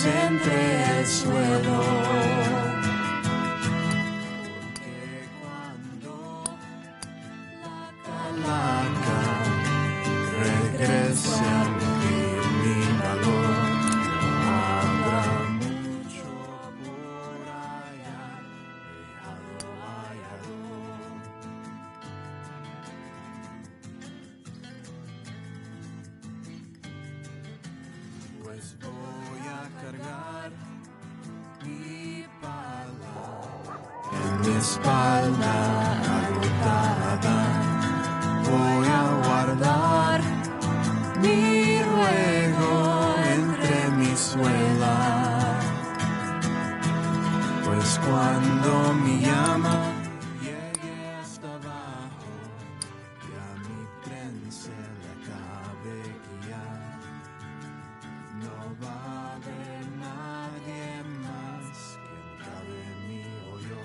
entre el suelo. Porque cuando la calaca regrese al caminador, no habrá mucho por allá, hallado. Pues voy a cargar mi pala en mi espalda agotada. Voy a guardar mi ruego entre mi suela. Pues cuando mi llama llegue hasta abajo y a mi tren se le acabe guiar, no va a haber nadie más que cabe mi hoyo.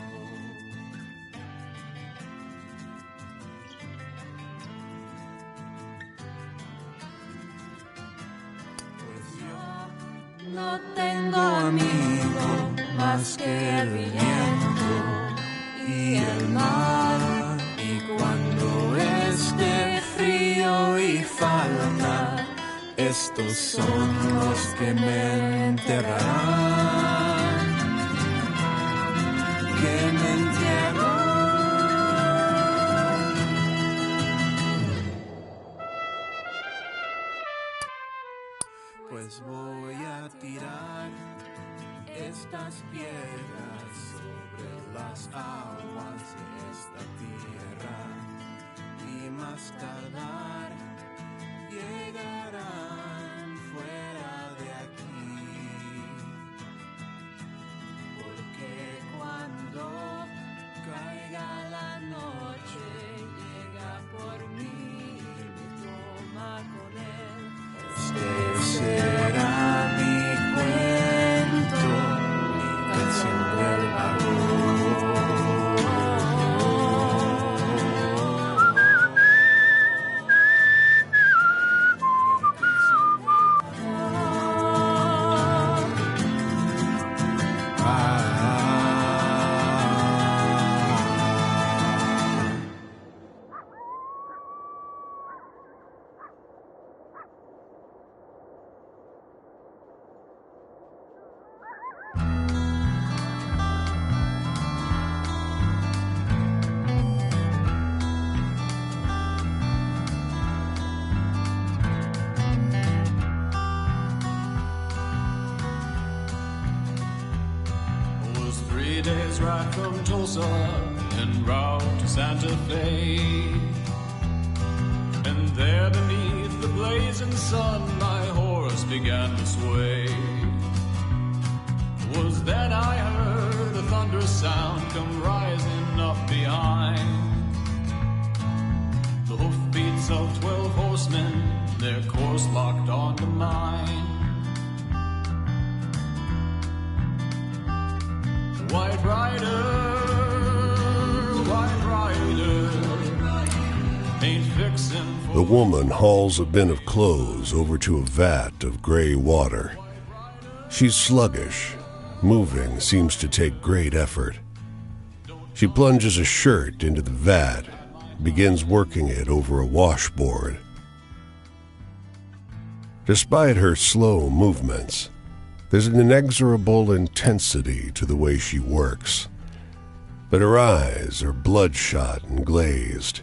Pues yo no tengo amigo más que el viento y el mar. Y cuando esté frío y falta, estos son los que me enterrarán, que me entierran. Pues voy a tirar estas piedras sobre las aguas de esta tierra y más tardar llegarán fuera de aquí, porque cuando caiga la noche llega por mí y me toma con él. Este será mi cuento, mi canción del vagón. Was 3 days ride from Tulsa en route to Santa Fe. And there beneath the blazing sun my horse began to sway. Was then I heard a thunderous sound come rising up behind. The hoofbeats of 12 horsemen, their course locked onto mine. White rider, ain't fixin' for... The woman hauls a bin of clothes over to a vat of gray water. She's sluggish. Moving seems to take great effort. She plunges a shirt into the vat, begins working it over a washboard. Despite her slow movements, there's an inexorable intensity to the way she works. But her eyes are bloodshot and glazed,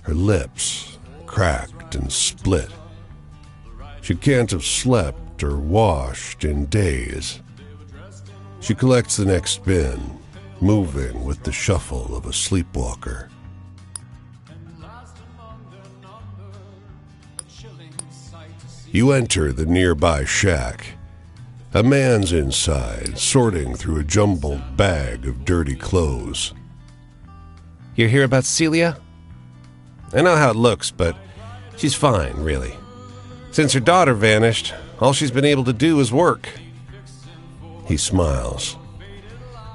her lips cracked and split. She can't have slept or washed in days. She collects the next bin, moving with the shuffle of a sleepwalker. You enter the nearby shack. A man's inside, sorting through a jumbled bag of dirty clothes. You hear about Celia? I know how it looks, but she's fine, really. Since her daughter vanished, all she's been able to do is work. He smiles.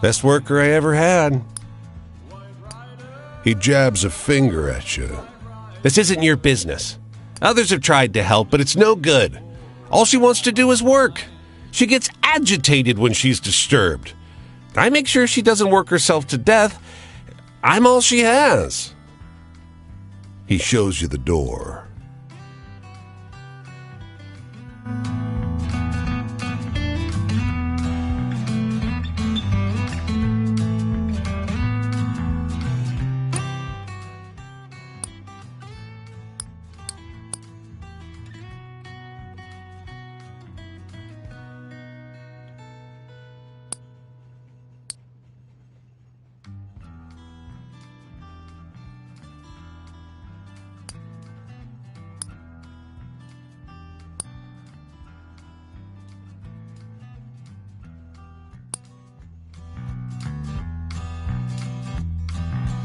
Best worker I ever had. He jabs a finger at you. This isn't your business. Others have tried to help, but it's no good. All she wants to do is work. She gets agitated when she's disturbed. I make sure she doesn't work herself to death. I'm all she has." He shows you the door.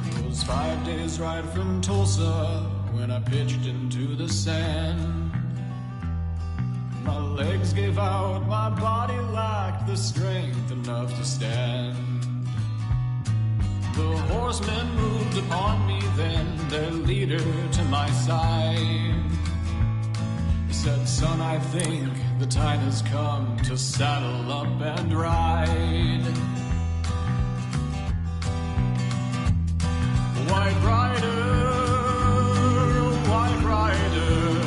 It was 5 days ride from Tulsa when I pitched into the sand. My legs gave out, my body lacked the strength enough to stand. The horsemen moved upon me then, their leader to my side. He said, "Son, I think the time has come to saddle up and ride. White rider, white rider,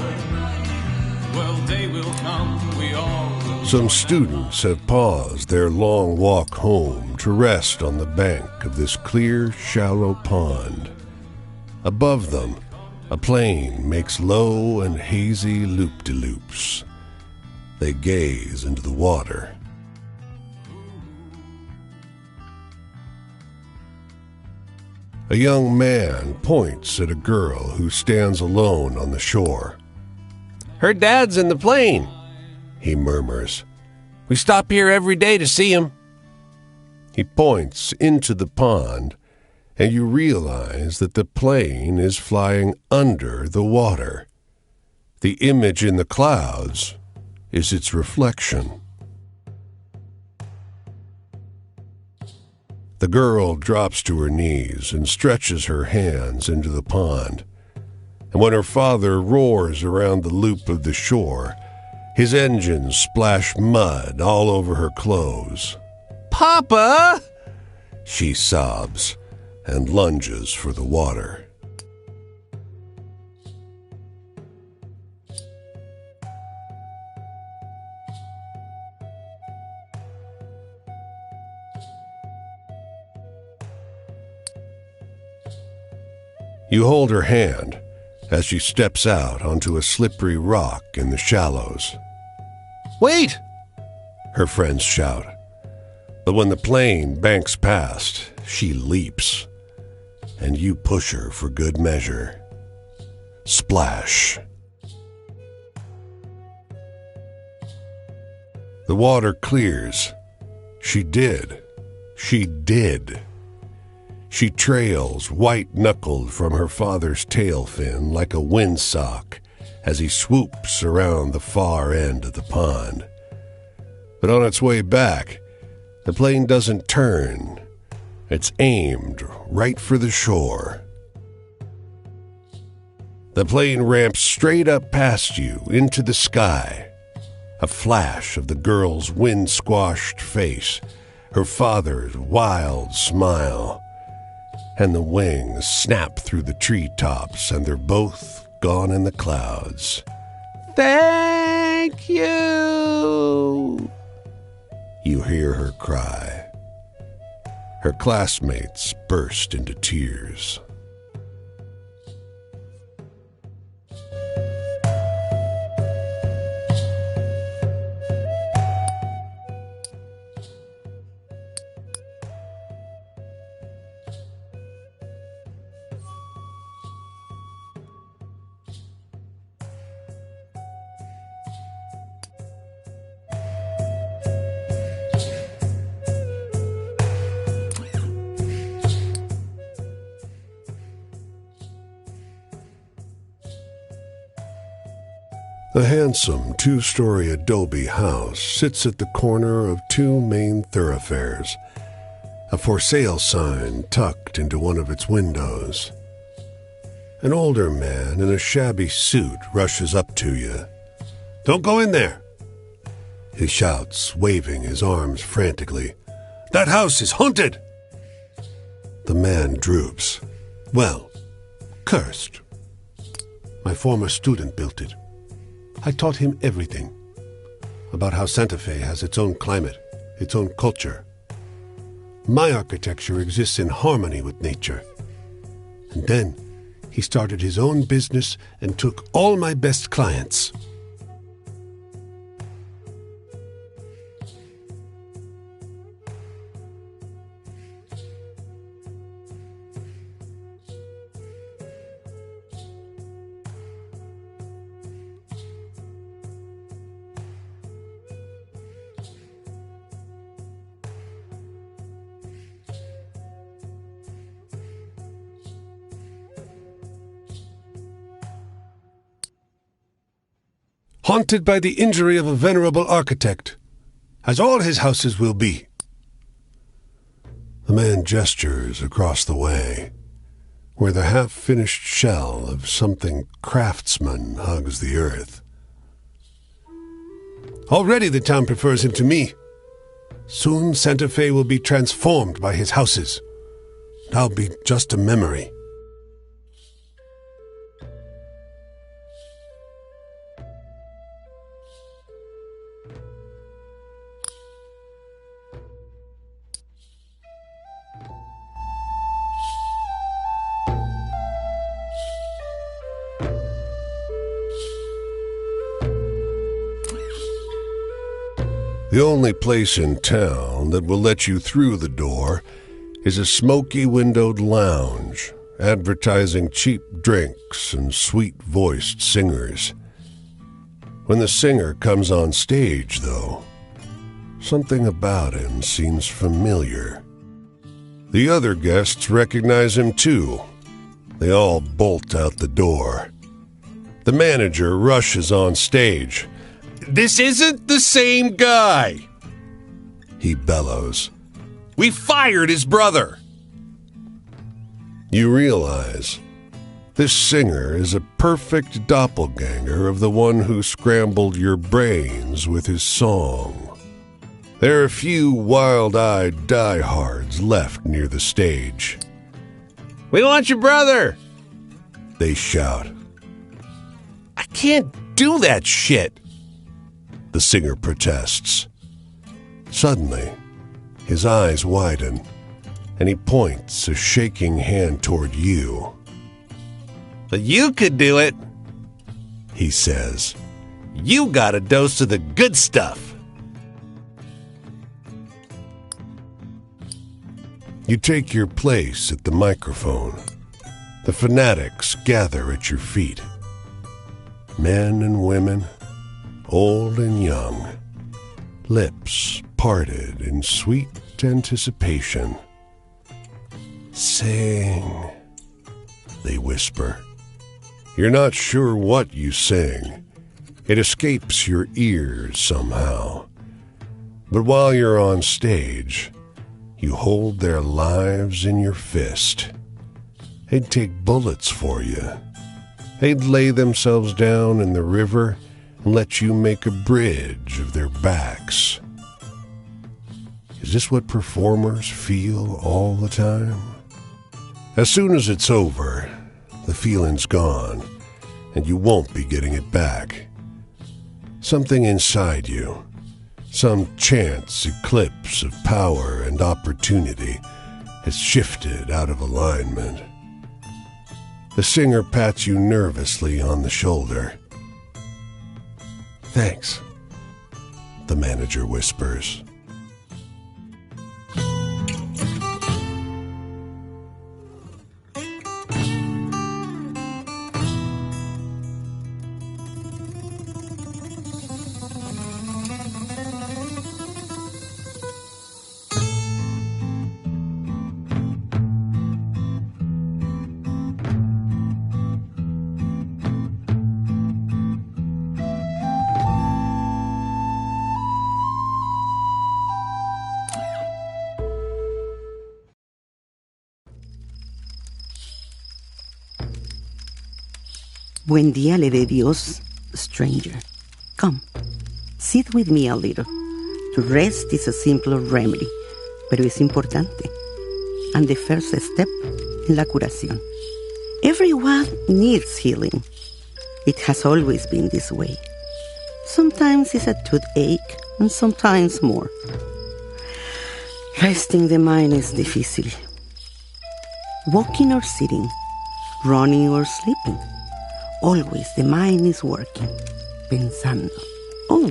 well, day will come, we all will." Some students have paused their long walk home to rest on the bank of this clear, shallow pond. Above them, a plane makes low and hazy loop-de-loops. They gaze into the water. A young man points at a girl who stands alone on the shore. "Her dad's in the plane," He murmurs. "We stop here every day to see him." He points into the pond, and you realize that the plane is flying under the water. The image in the clouds is its reflection. The girl drops to her knees and stretches her hands into the pond. And when her father roars around the loop of the shore, his engines splash mud all over her clothes. "Papa!" She sobs and lunges for the water. You hold her hand as she steps out onto a slippery rock in the shallows. "Wait!" Her friends shout. But when the plane banks past, she leaps, and you push her for good measure. Splash. The water clears. She did. She did. She trails white-knuckled from her father's tail fin like a windsock as he swoops around the far end of the pond. But on its way back, the plane doesn't turn. It's aimed right for the shore. The plane ramps straight up past you into the sky. A flash of the girl's wind-squashed face, her father's wild smile, and the wings snap through the treetops, and they're both gone in the clouds. "Thank you!" You hear her cry. Her classmates burst into tears. The handsome two-story adobe house sits at the corner of two main thoroughfares, a for sale sign tucked into one of its windows. An older man in a shabby suit rushes up to you. "Don't go in there." He shouts, waving his arms frantically. "That house is haunted!" The man droops. "Well, cursed. My former student built it. I taught him everything about how Santa Fe has its own climate, its own culture. My architecture exists in harmony with nature. And then he started his own business and took all my best clients." Haunted by the injury of a venerable architect, as all his houses will be. The man gestures across the way, where the half-finished shell of something craftsman hugs the earth. Already the town prefers him to me. Soon Santa Fe will be transformed by his houses. I'll be just a memory. The only place in town that will let you through the door is a smoky-windowed lounge advertising cheap drinks and sweet-voiced singers. When the singer comes on stage, though, something about him seems familiar. The other guests recognize him too. They all bolt out the door. The manager rushes on stage. "This isn't the same guy!" he bellows. "We fired his brother!" You realize this singer is a perfect doppelganger of the one who scrambled your brains with his song. There are a few wild-eyed diehards left near the stage. "We want your brother!" they shout. "I can't do that shit!" the singer protests. Suddenly, his eyes widen, and he points a shaking hand toward you. "But you could do it," he says. "You got a dose of the good stuff." You take your place at the microphone. The fanatics gather at your feet. Men and women, old and young, lips parted in sweet anticipation. "Sing," they whisper. You're not sure what you sing. It escapes your ears somehow. But while you're on stage, you hold their lives in your fist. They'd take bullets for you. They'd lay themselves down in the river and let you make a bridge of their backs. Is this what performers feel all the time? As soon as it's over, the feeling's gone, and you won't be getting it back. Something inside you, some chance eclipse of power and opportunity, has shifted out of alignment. The singer pats you nervously on the shoulder. "Thanks," the manager whispers. Buen día le dé Dios, stranger. Come. Sit with me a little. To rest is a simple remedy, pero es importante. And the first step in la curación. Everyone needs healing. It has always been this way. Sometimes it's a toothache, and sometimes more. Resting the mind is difícil. Walking or sitting, running or sleeping. Always the mind is working, pensando. Oh,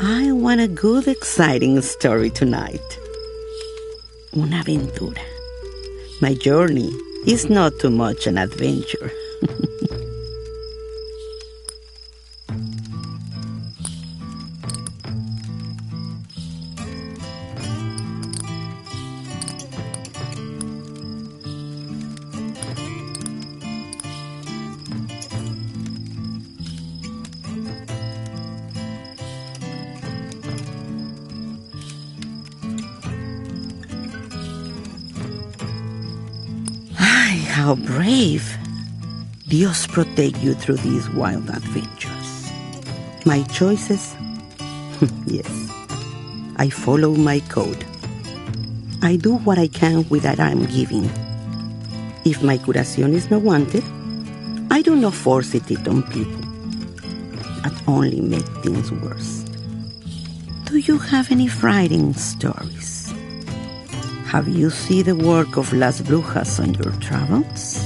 I want a good, exciting story tonight. Una aventura. My journey is not too much an adventure. How brave! Dios protect you through these wild adventures. My choices? Yes. I follow my code. I do what I can with that I'm giving. If my curación is not wanted, I do not force it on people. That only make things worse. Do you have any frightening stories? Have you seen the work of Las Brujas on your travels?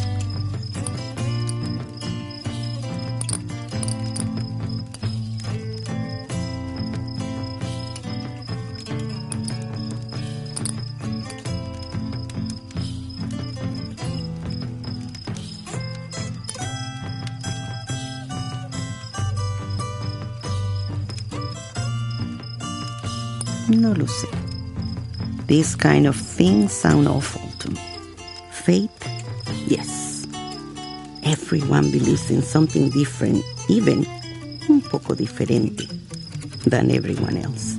No lo sé. These kind of things sound awful to me. Fate? Yes. Everyone believes in something different, even un poco diferente than everyone else.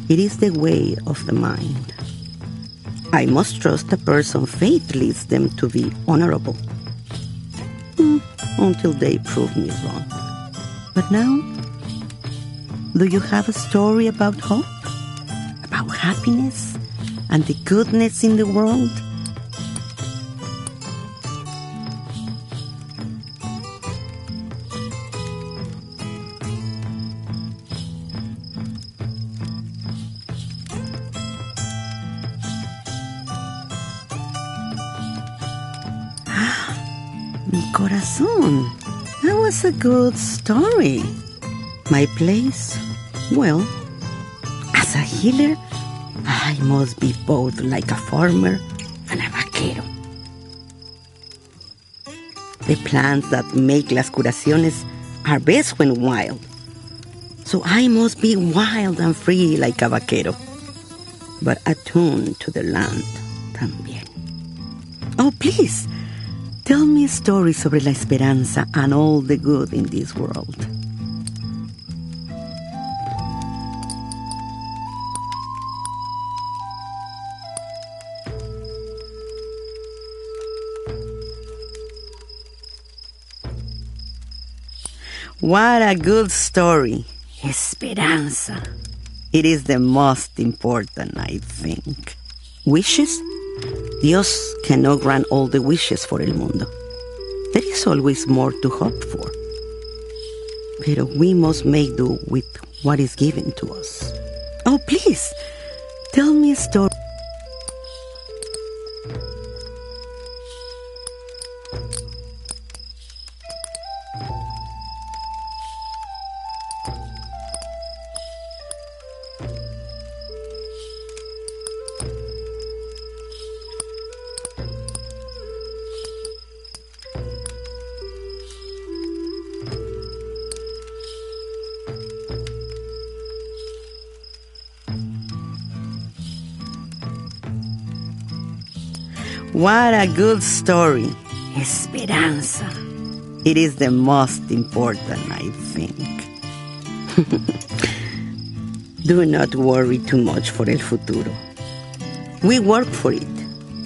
It is the way of the mind. I must trust a person's faith leads them to be honorable. Until they prove me wrong. But now, do you have a story about hope? About happiness and the goodness in the world? Mi corazón, that was a good story. My place? Well, as a healer, I must be both like a farmer and a vaquero. The plants that make las curaciones are best when wild. So I must be wild and free like a vaquero, but attuned to the land también. Oh, please, tell me a story sobre la esperanza and all the good in this world. What a good story. Esperanza. It is the most important, I think. Wishes? Dios cannot grant all the wishes for el mundo. There is always more to hope for. Pero we must make do with what is given to us. Oh, please, tell me a story. What a good story. Esperanza. It is the most important, I think. Do not worry too much for el futuro. We work for it,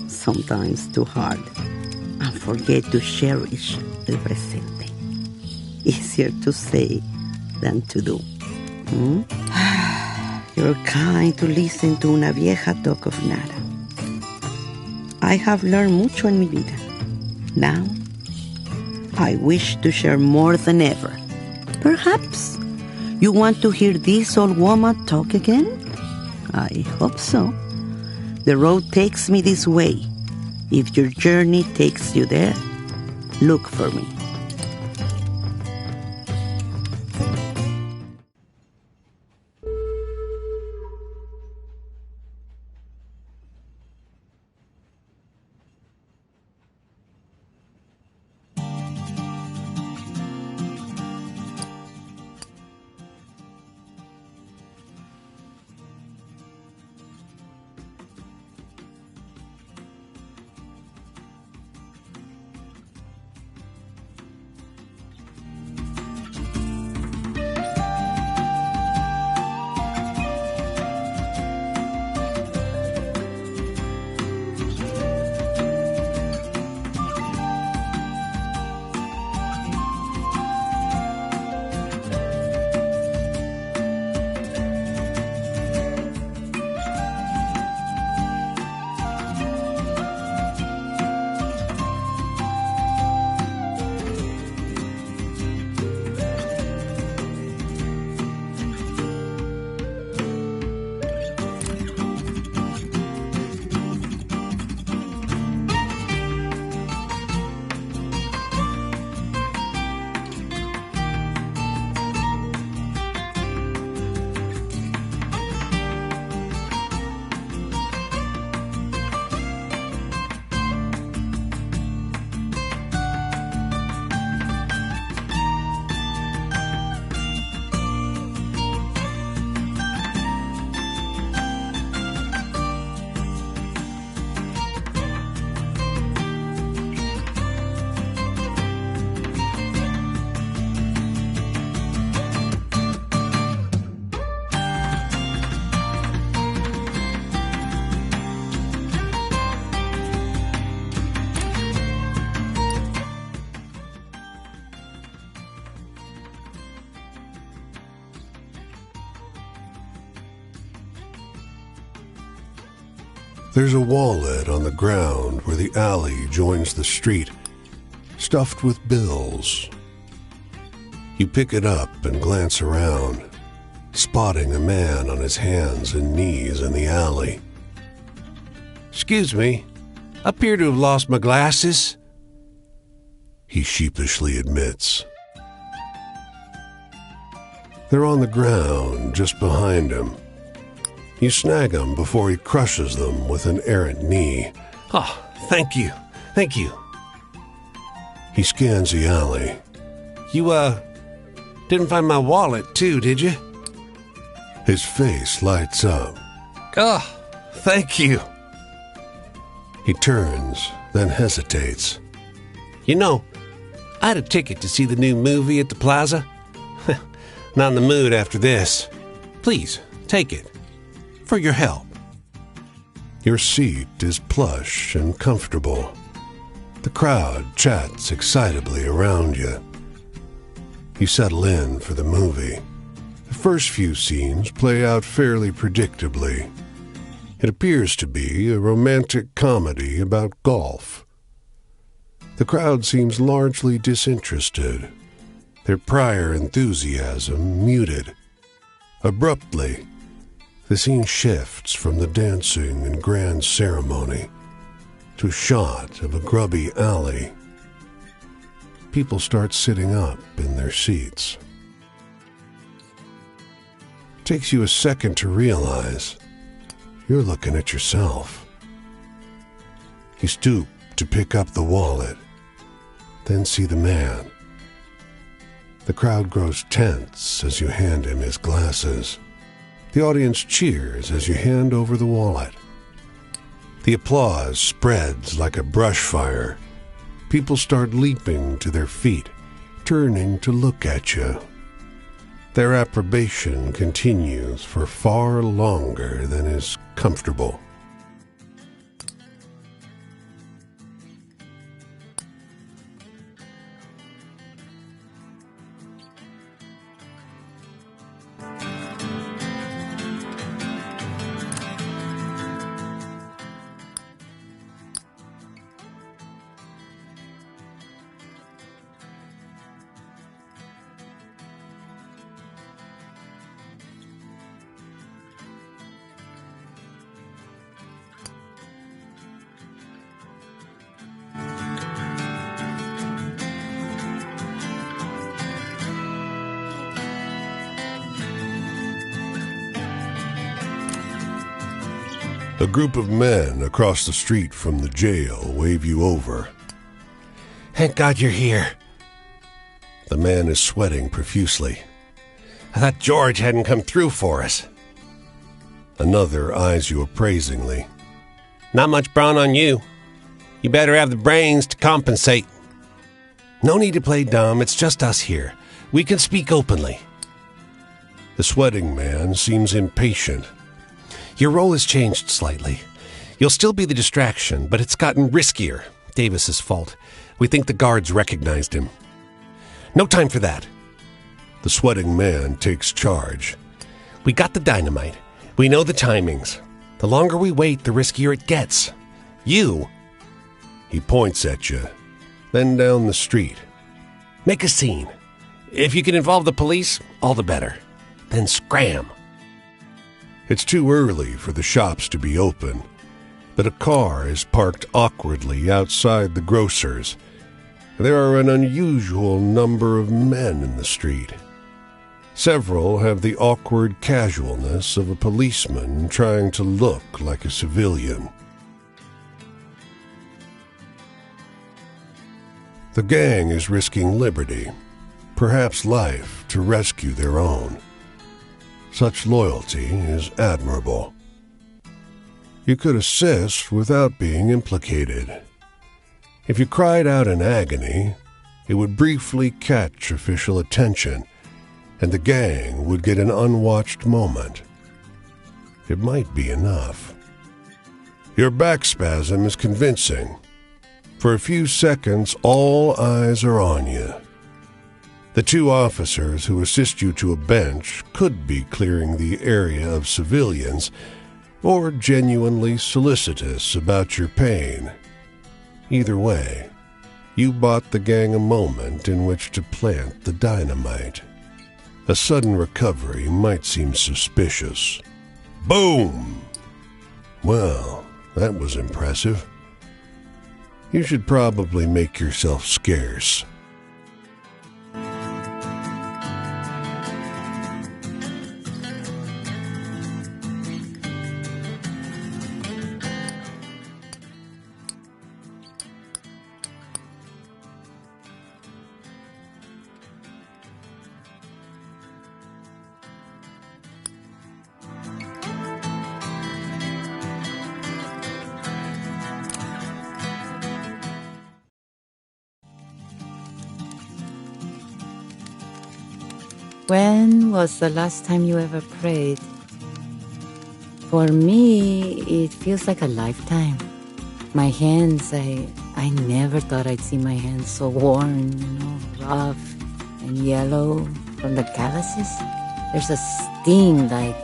sometimes too hard, and forget to cherish el presente. Easier to say than to do. You're kind to listen to una vieja talk of nada. I have learned mucho en mi vida. Now, I wish to share more than ever. Perhaps you want to hear this old woman talk again? I hope so. The road takes me this way. If your journey takes you there, look for me. There's a wallet on the ground where the alley joins the street, stuffed with bills. You pick it up and glance around, spotting a man on his hands and knees in the alley. Excuse me, I appear to have lost my glasses. He sheepishly admits. They're on the ground just behind him. You snag him before he crushes them with an errant knee. Oh, thank you. Thank you. He scans the alley. You, didn't find my wallet, too, did you? His face lights up. Oh, thank you. He turns, then hesitates. You know, I had a ticket to see the new movie at the plaza. Not in the mood after this. Please, take it. For your help. Your seat is plush and comfortable. The crowd chats excitably around you. You settle in for the movie. The first few scenes play out fairly predictably. It appears to be a romantic comedy about golf. The crowd seems largely disinterested, their prior enthusiasm muted. Abruptly, the scene shifts from the dancing and grand ceremony to a shot of a grubby alley. People start sitting up in their seats. It takes you a second to realize you're looking at yourself. You stoop to pick up the wallet, then see the man. The crowd grows tense as you hand him his glasses. The audience cheers as you hand over the wallet. The applause spreads like a brush fire. People start leaping to their feet, turning to look at you. Their approbation continues for far longer than is comfortable. A group of men across the street from the jail wave you over. Thank God you're here. The man is sweating profusely. I thought George hadn't come through for us. Another eyes you appraisingly. Not much brawn on you. You better have the brains to compensate. No need to play dumb, it's just us here. We can speak openly. The sweating man seems impatient. Your role has changed slightly. You'll still be the distraction, but it's gotten riskier. Davis's fault. We think the guards recognized him. No time for that. The sweating man takes charge. We got the dynamite. We know the timings. The longer we wait, the riskier it gets. You. He points at you, then down the street. Make a scene. If you can involve the police, all the better. Then scram. It's too early for the shops to be open, but a car is parked awkwardly outside the grocer's. There are an unusual number of men in the street. Several have the awkward casualness of a policeman trying to look like a civilian. The gang is risking liberty, perhaps life, to rescue their own. Such loyalty is admirable. You could assist without being implicated. If you cried out in agony, it would briefly catch official attention, and the gang would get an unwatched moment. It might be enough. Your back spasm is convincing. For a few seconds, all eyes are on you. The two officers who assist you to a bench could be clearing the area of civilians or genuinely solicitous about your pain. Either way, you bought the gang a moment in which to plant the dynamite. A sudden recovery might seem suspicious. Boom! Well, that was impressive. You should probably make yourself scarce. When was the last time you ever prayed? For me, it feels like a lifetime. My hands, I never thought I'd see my hands so worn, rough and yellow from the calluses. There's a sting like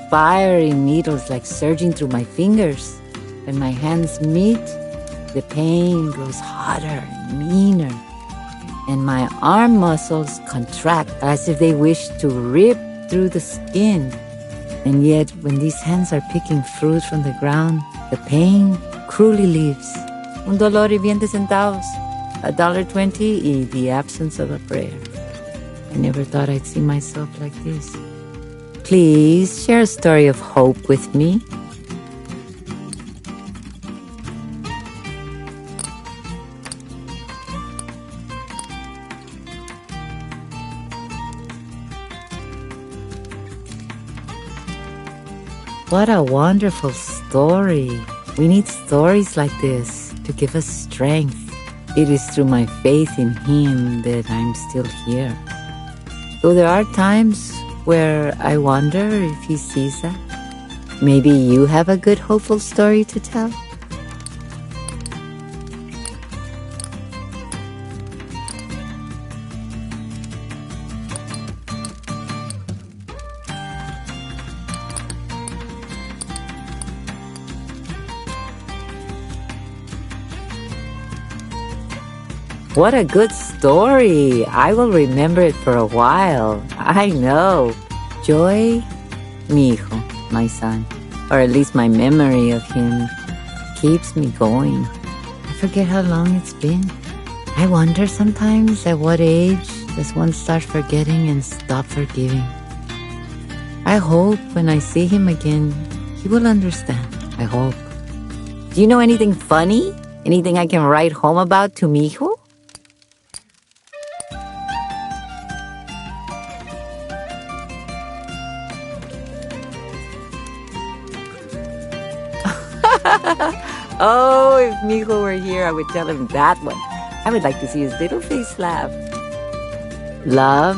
fiery needles like surging through my fingers. When my hands meet, the pain grows hotter and meaner. And my arm muscles contract as if they wish to rip through the skin. And yet, when these hands are picking fruit from the ground, the pain cruelly leaves. Un dolor y 20 centavos, $1.20 y the absence of a prayer. I never thought I'd see myself like this. Please share a story of hope with me. What a wonderful story. We need stories like this to give us strength. It is through my faith in Him that I'm still here. Though there are times where I wonder if He sees that. Maybe you have a good, hopeful story to tell? What a good story. I will remember it for a while. I know. Joy, mi hijo, my son, or at least my memory of him, keeps me going. I forget how long it's been. I wonder sometimes at what age does one start forgetting and stop forgiving. I hope when I see him again, he will understand. I hope. Do you know anything funny? Anything I can write home about to mijo? Oh, if mijo were here, I would tell him that one. I would like to see his little face laugh. Love?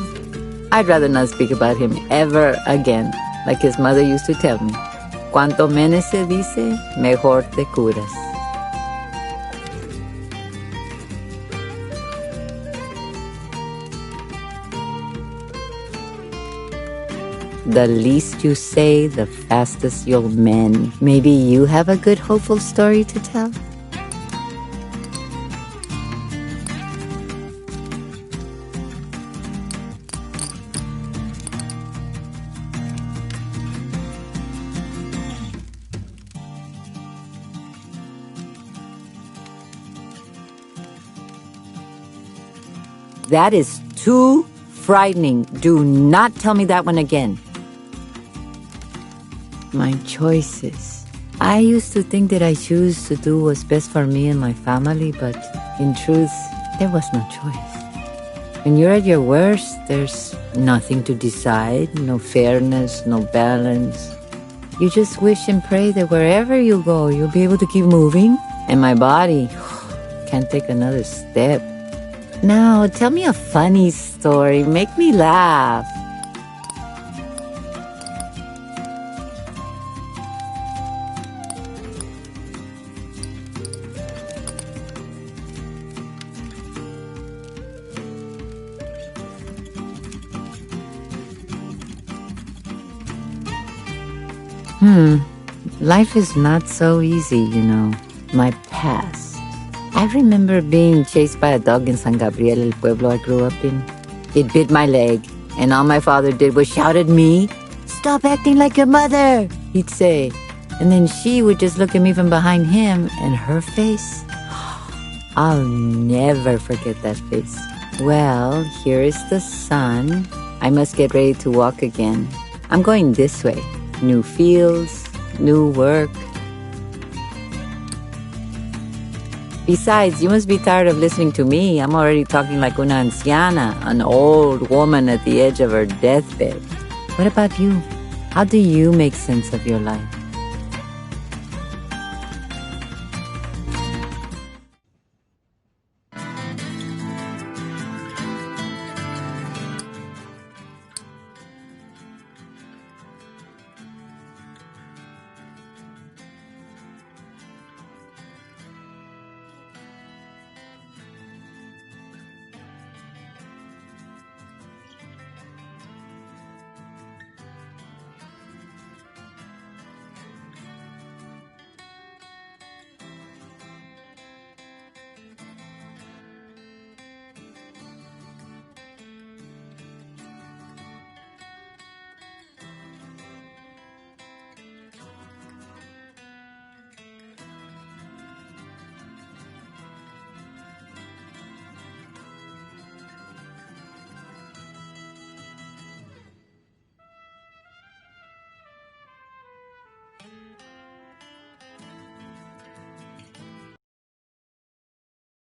I'd rather not speak about him ever again, like his mother used to tell me. Cuanto menos se dice, mejor te curas. The least you say, the fastest you'll mend. Maybe you have a good, hopeful story to tell? That is too frightening. Do not tell me that one again. My choices. I used to think that I choose to do what's best for me and my family, but in truth, there was no choice. When you're at your worst, there's nothing to decide, no fairness, no balance. You just wish and pray that wherever you go, you'll be able to keep moving, and my body can't take another step. Now, tell me a funny story. Make me laugh. Life is not so easy, you know. My past. I remember being chased by a dog in San Gabriel, el pueblo I grew up in. It bit my leg, and all my father did was shout at me, "Stop acting like your mother," he'd say. And then she would just look at me from behind him, and her face, I'll never forget that face. Well, here is the sun. I must get ready to walk again. I'm going this way. New fields, new work. Besides, you must be tired of listening to me. I'm already talking like una anciana, an old woman at the edge of her deathbed. What about you? How do you make sense of your life?